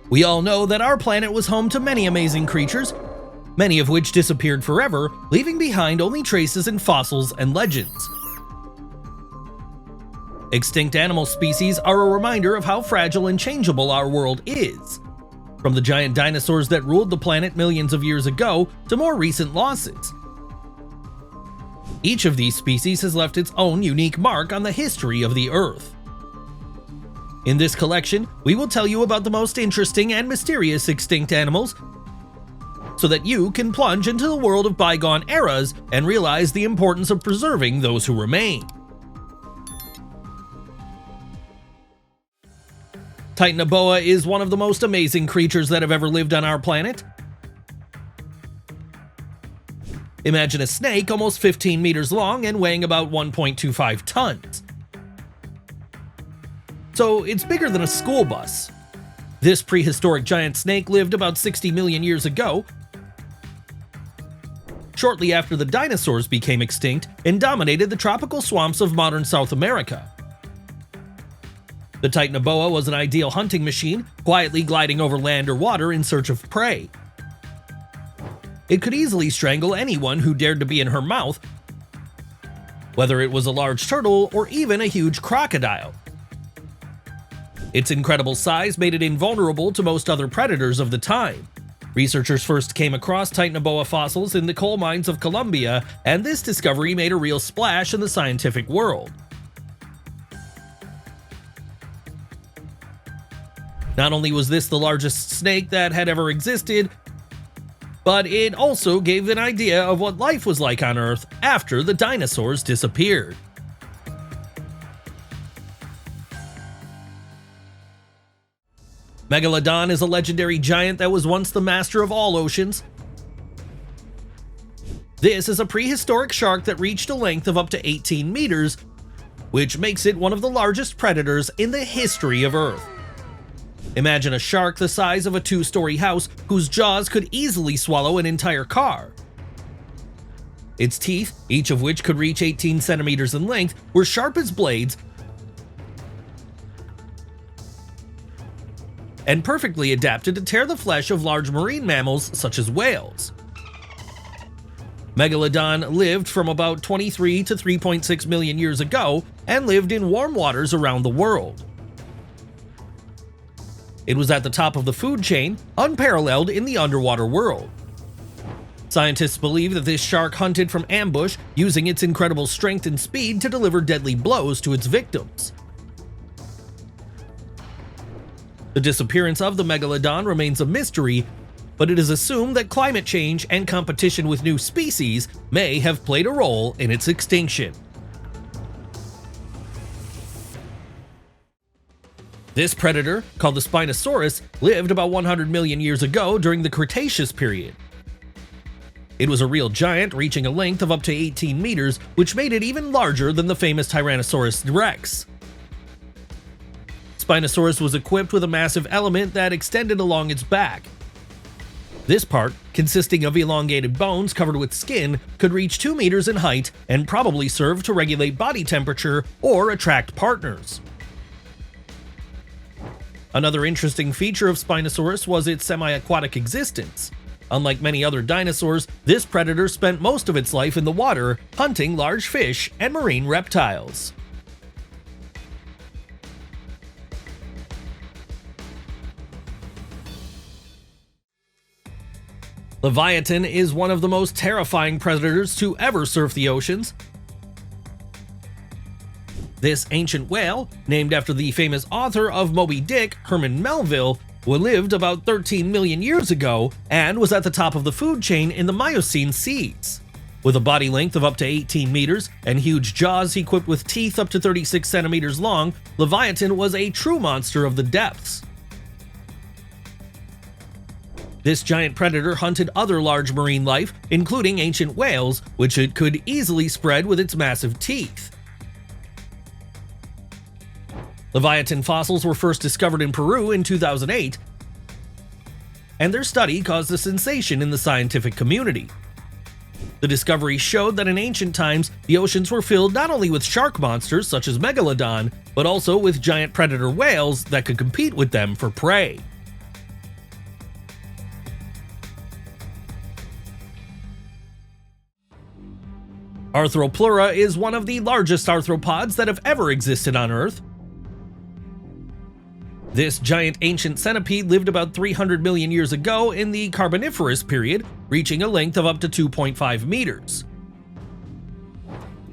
We all know that our planet was home to many amazing creatures, many of which disappeared forever, leaving behind only traces in fossils and legends. Extinct animal species are a reminder of how fragile and changeable our world is, from the giant dinosaurs that ruled the planet millions of years ago to more recent losses. Each of these species has left its own unique mark on the history of the Earth. In this collection, we will tell you about the most interesting and mysterious extinct animals, so that you can plunge into the world of bygone eras and realize the importance of preserving those who remain. Titan aboa is one of the most amazing creatures that have ever lived on our planet. Imagine a snake almost 15 meters long and weighing about 1.25 tons. So it's bigger than a school bus. This prehistoric giant snake lived about 60 million years ago, shortly after the dinosaurs became extinct and dominated the tropical swamps of modern South America. The Titan aboa was an ideal hunting machine, quietly gliding over land or water in search of prey. It could easily strangle anyone who dared to be in her mouth, whether it was a large turtle or even a huge crocodile. Its incredible size made it invulnerable to most other predators of the time. Researchers first came across Titan aboa fossils in the coal mines of Colombia, and this discovery made a real splash in the scientific world. Not only was this the largest snake that had ever existed, but it also gave an idea of what life was like on Earth after the dinosaurs disappeared. Megalodon is a legendary giant that was once the master of all oceans. This is a prehistoric shark that reached a length of up to 18 meters, which makes it one of the largest predators in the history of Earth. Imagine a shark the size of a two-story house whose jaws could easily swallow an entire car. Its teeth, each of which could reach 18 centimeters in length, were sharp as blades and perfectly adapted to tear the flesh of large marine mammals such as whales. Megalodon lived from about 23 to 3.6 million years ago and lived in warm waters around the world. It was at the top of the food chain, unparalleled in the underwater world. Scientists believe that this shark hunted from ambush, using its incredible strength and speed to deliver deadly blows to its victims. The disappearance of the Megalodon remains a mystery, but it is assumed that climate change and competition with new species may have played a role in its extinction. This predator, called the Spinosaurus, lived about 100 million years ago during the Cretaceous period. It was a real giant, reaching a length of up to 18 meters, which made it even larger than the famous Tyrannosaurus Rex. Spinosaurus was equipped with a massive element that extended along its back. This part, consisting of elongated bones covered with skin, could reach 2 meters in height and probably serve to regulate body temperature or attract partners. Another interesting feature of Spinosaurus was its semi-aquatic existence. Unlike many other dinosaurs, this predator spent most of its life in the water, hunting large fish and marine reptiles. Leviatan is one of the most terrifying predators to ever surf the oceans. This ancient whale, named after the famous author of Moby Dick, Herman Melville, lived about 13 million years ago and was at the top of the food chain in the Miocene seas. With a body length of up to 18 meters and huge jaws equipped with teeth up to 36 centimeters long, Leviatan was a true monster of the depths. This giant predator hunted other large marine life, including ancient whales, which it could easily spread with its massive teeth. Leviatan fossils were first discovered in Peru in 2008, and their study caused a sensation in the scientific community. The discovery showed that in ancient times, the oceans were filled not only with shark monsters such as Megalodon, but also with giant predator whales that could compete with them for prey. Plura is one of the largest arthropods that have ever existed on Earth. This giant ancient centipede lived about 300 million years ago in the Carboniferous period, reaching a length of up to 2.5 meters.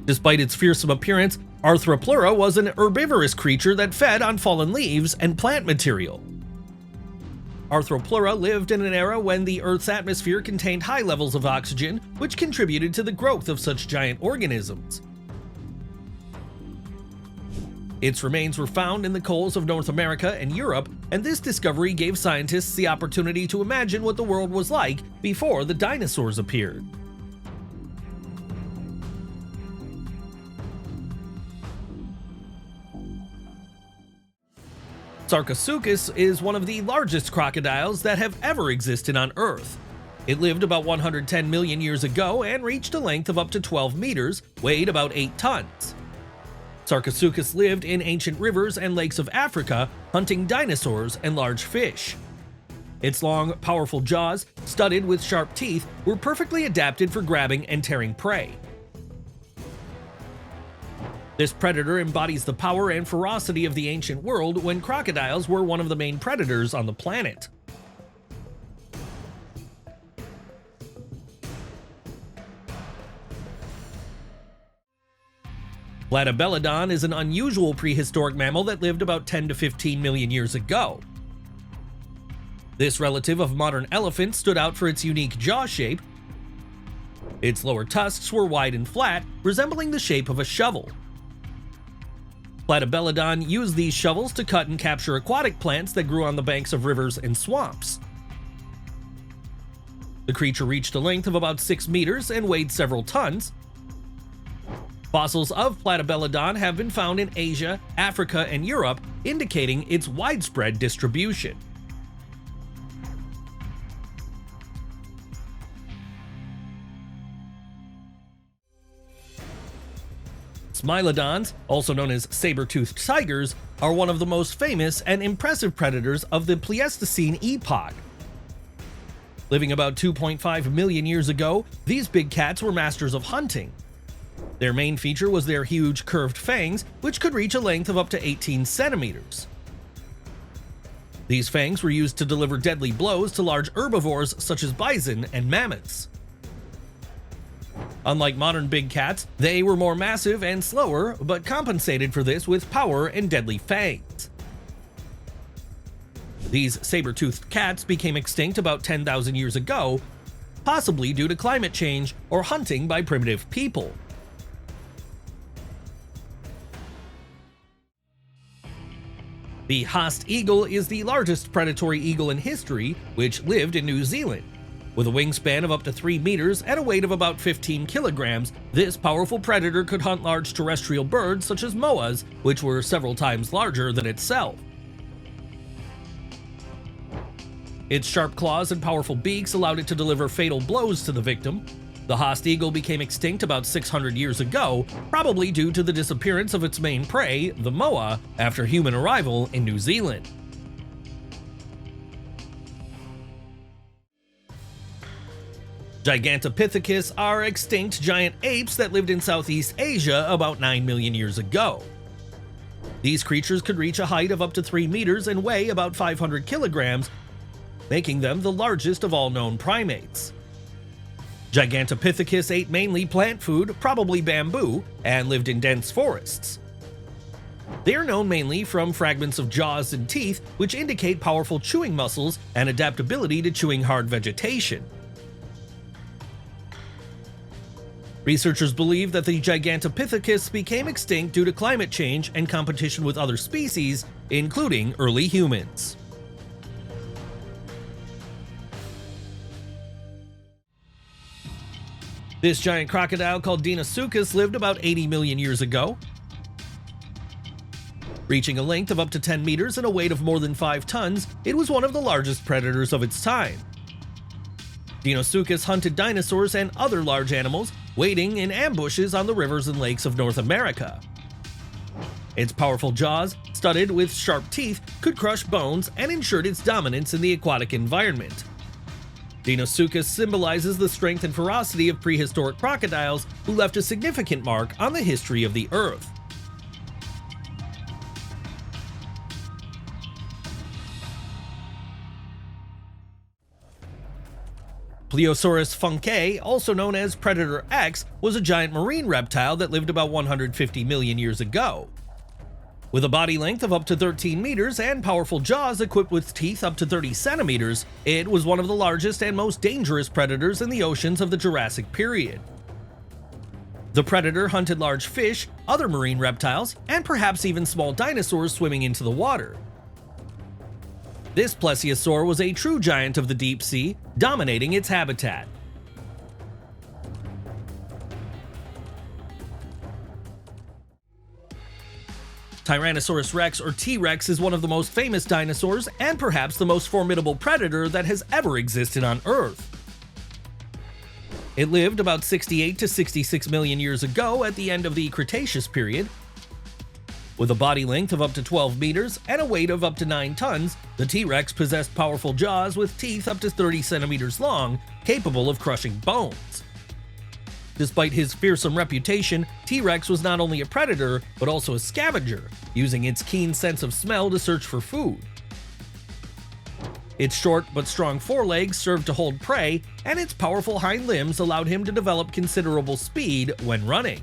Despite its fearsome appearance, Plura was an herbivorous creature that fed on fallen leaves and plant material. Plura lived in an era when the Earth's atmosphere contained high levels of oxygen, which contributed to the growth of such giant organisms. Its remains were found in the coals of North America and Europe, and this discovery gave scientists the opportunity to imagine what the world was like before the dinosaurs appeared. Sucus is one of the largest crocodiles that have ever existed on Earth. It lived about 110 million years ago and reached a length of up to 12 meters, weighed about 8 tons. Sucus lived in ancient rivers and lakes of Africa, hunting dinosaurs and large fish. Its long, powerful jaws, studded with sharp teeth, were perfectly adapted for grabbing and tearing prey. This predator embodies the power and ferocity of the ancient world when crocodiles were one of the main predators on the planet. Megalodon is an unusual prehistoric mammal that lived about 10 to 15 million years ago. This relative of modern elephants stood out for its unique jaw shape. Its lower tusks were wide and flat, resembling the shape of a shovel. Megalodon used these shovels to cut and capture aquatic plants that grew on the banks of rivers and swamps. The creature reached a length of about 6 meters and weighed several tons. Fossils of Megalodon have been found in Asia, Africa, and Europe, indicating its widespread distribution. Smilodons, also known as saber-toothed tigers, are one of the most famous and impressive predators of the Pleistocene epoch. Living about 2.5 million years ago, these big cats were masters of hunting. Their main feature was their huge curved fangs, which could reach a length of up to 18 centimeters. These fangs were used to deliver deadly blows to large herbivores such as bison and mammoths. Unlike modern big cats, they were more massive and slower, but compensated for this with power and deadly fangs. These saber-toothed cats became extinct about 10,000 years ago, possibly due to climate change or hunting by primitive people. The Haast eagle is the largest predatory eagle in history, which lived in New Zealand. With a wingspan of up to 3 meters and a weight of about 15 kilograms, this powerful predator could hunt large terrestrial birds such as moas, which were several times larger than itself. Its sharp claws and powerful beaks allowed it to deliver fatal blows to the victim. The Haast eagle became extinct about 600 years ago, probably due to the disappearance of its main prey, the moa, after human arrival in New Zealand. Gigantopithecus are extinct giant apes that lived in Southeast Asia about 9 million years ago. These creatures could reach a height of up to 3 meters and weigh about 500 kilograms, making them the largest of all known primates. Gigantopithecus ate mainly plant food, probably bamboo, and lived in dense forests. They are known mainly from fragments of jaws and teeth, which indicate powerful chewing muscles and adaptability to chewing hard vegetation. Researchers believe that the Gigantopithecus became extinct due to climate change and competition with other species, including early humans. This giant crocodile called Sucus lived about 80 million years ago. Reaching a length of up to 10 meters and a weight of more than 5 tons, it was one of the largest predators of its time. Sucus hunted dinosaurs and other large animals, waiting in ambushes on the rivers and lakes of North America. Its powerful jaws, studded with sharp teeth, could crush bones and ensured its dominance in the aquatic environment. Sucus symbolizes the strength and ferocity of prehistoric crocodiles who left a significant mark on the history of the Earth. Plesiosaurus funke, also known as Predator X, was a giant marine reptile that lived about 150 million years ago. With a body length of up to 13 meters and powerful jaws equipped with teeth up to 30 centimeters, it was one of the largest and most dangerous predators in the oceans of the Jurassic period. The predator hunted large fish, other marine reptiles, and perhaps even small dinosaurs swimming into the water. This Plesiosaur was a true giant of the deep sea, dominating its habitat. Tyrannosaurus rex or T-Rex is one of the most famous dinosaurs and perhaps the most formidable predator that has ever existed on Earth. It lived about 68 to 66 million years ago at the end of the Cretaceous period. With a body length of up to 12 meters and a weight of up to 9 tons, the T-Rex possessed powerful jaws with teeth up to 30 centimeters long, capable of crushing bones. Despite his fearsome reputation, T-Rex was not only a predator, but also a scavenger, using its keen sense of smell to search for food. Its short but strong forelegs served to hold prey, and its powerful hind limbs allowed him to develop considerable speed when running.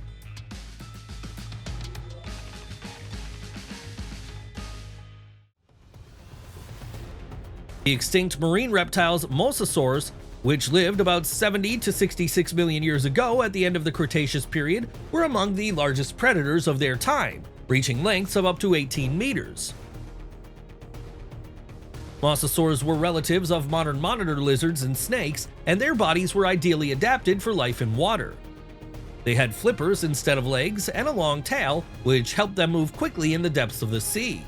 The extinct marine reptiles Mosasaurus, which lived about 70 to 66 million years ago at the end of the Cretaceous period, were among the largest predators of their time, reaching lengths of up to 18 meters. Mosasaurs were relatives of modern monitor lizards and snakes, and their bodies were ideally adapted for life in water. They had flippers instead of legs and a long tail, which helped them move quickly in the depths of the sea.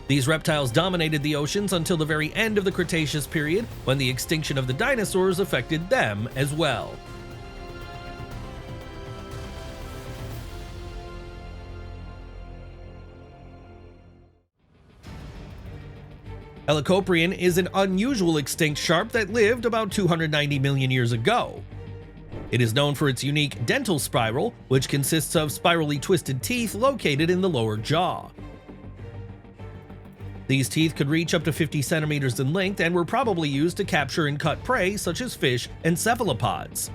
These reptiles dominated the oceans until the very end of the Cretaceous period, when the extinction of the dinosaurs affected them as well. Helicoprion is an unusual extinct shark that lived about 290 million years ago. It is known for its unique dental spiral, which consists of spirally twisted teeth located in the lower jaw. These teeth could reach up to 50 centimeters in length and were probably used to capture and cut prey such as fish and cephalopods.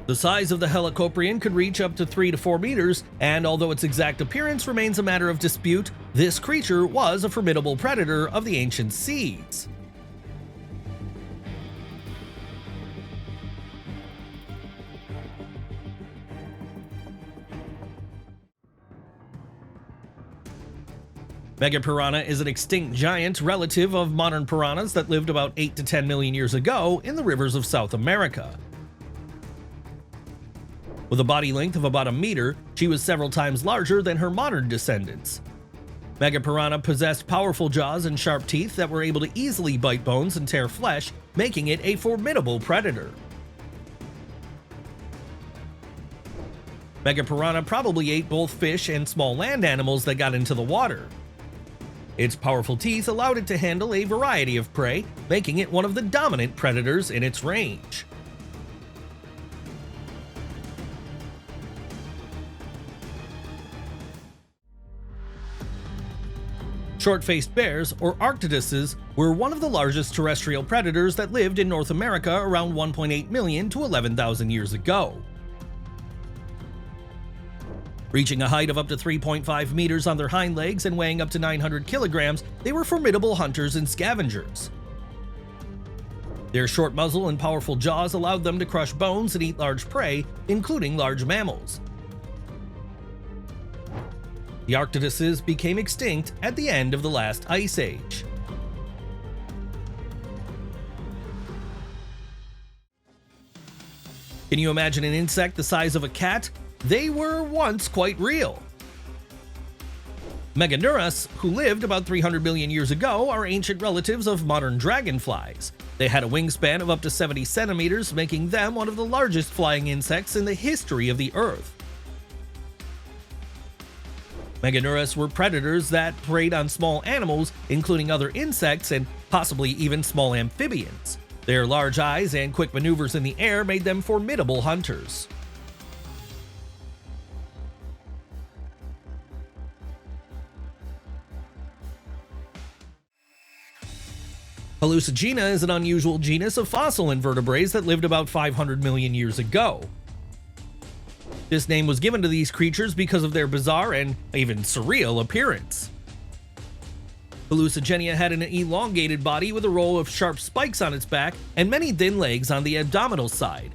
The size of the Helicoprion could reach up to 3 to 4 meters, and although its exact appearance remains a matter of dispute, this creature was a formidable predator of the ancient seas. Megapiranha is an extinct giant relative of modern piranhas that lived about 8 to 10 million years ago in the rivers of South America. With a body length of about a meter, she was several times larger than her modern descendants. Megapiranha possessed powerful jaws and sharp teeth that were able to easily bite bones and tear flesh, making it a formidable predator. Megapiranha probably ate both fish and small land animals that got into the water. Its powerful teeth allowed it to handle a variety of prey, making it one of the dominant predators in its range. Shortfaced bears, or Arctoduses, were one of the largest terrestrial predators that lived in North America around 1.8 million to 11,000 years ago. Reaching a height of up to 3.5 meters on their hind legs and weighing up to 900 kilograms, they were formidable hunters and scavengers. Their short muzzle and powerful jaws allowed them to crush bones and eat large prey, including large mammals. The Arctoduses became extinct at the end of the last ice age. Can you imagine an insect the size of a cat? They were once quite real. Meganuus, who lived about 300 million years ago, are ancient relatives of modern dragonflies. They had a wingspan of up to 70 centimeters, making them one of the largest flying insects in the history of the Earth. Meganuus were predators that preyed on small animals, including other insects and possibly even small amphibians. Their large eyes and quick maneuvers in the air made them formidable hunters. Hallucigena is an unusual genus of fossil invertebrates that lived about 500 million years ago. This name was given to these creatures because of their bizarre and even surreal appearance. Hallucigenia had an elongated body with a row of sharp spikes on its back and many thin legs on the abdominal side.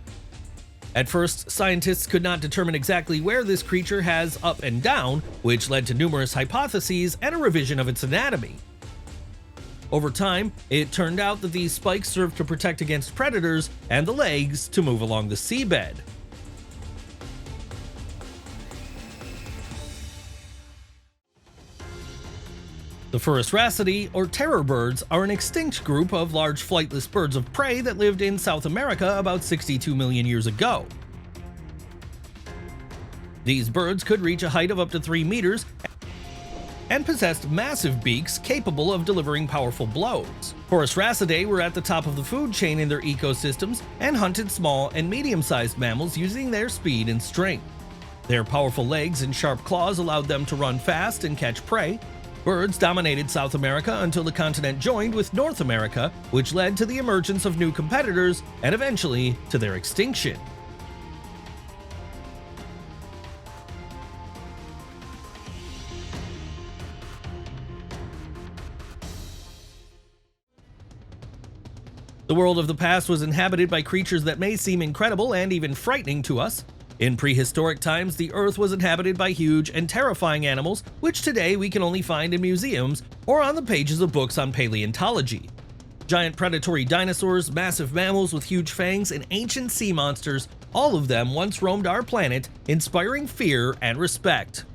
At first, scientists could not determine exactly where this creature has up and down, which led to numerous hypotheses and a revision of its anatomy. Over time, it turned out that these spikes served to protect against predators and the legs to move along the seabed. The Sarasus, or terror birds, are an extinct group of large flightless birds of prey that lived in South America about 62 million years ago. These birds could reach a height of up to 3 meters and possessed massive beaks capable of delivering powerful blows. Sarasus were at the top of the food chain in their ecosystems and hunted small and medium-sized mammals using their speed and strength. Their powerful legs and sharp claws allowed them to run fast and catch prey. Birds dominated South America until the continent joined with North America, which led to the emergence of new competitors and eventually to their extinction. The world of the past was inhabited by creatures that may seem incredible and even frightening to us. In prehistoric times, the Earth was inhabited by huge and terrifying animals, which today we can only find in museums or on the pages of books on paleontology. Giant predatory dinosaurs, massive mammals with huge fangs, and ancient sea monsters, all of them once roamed our planet, inspiring fear and respect.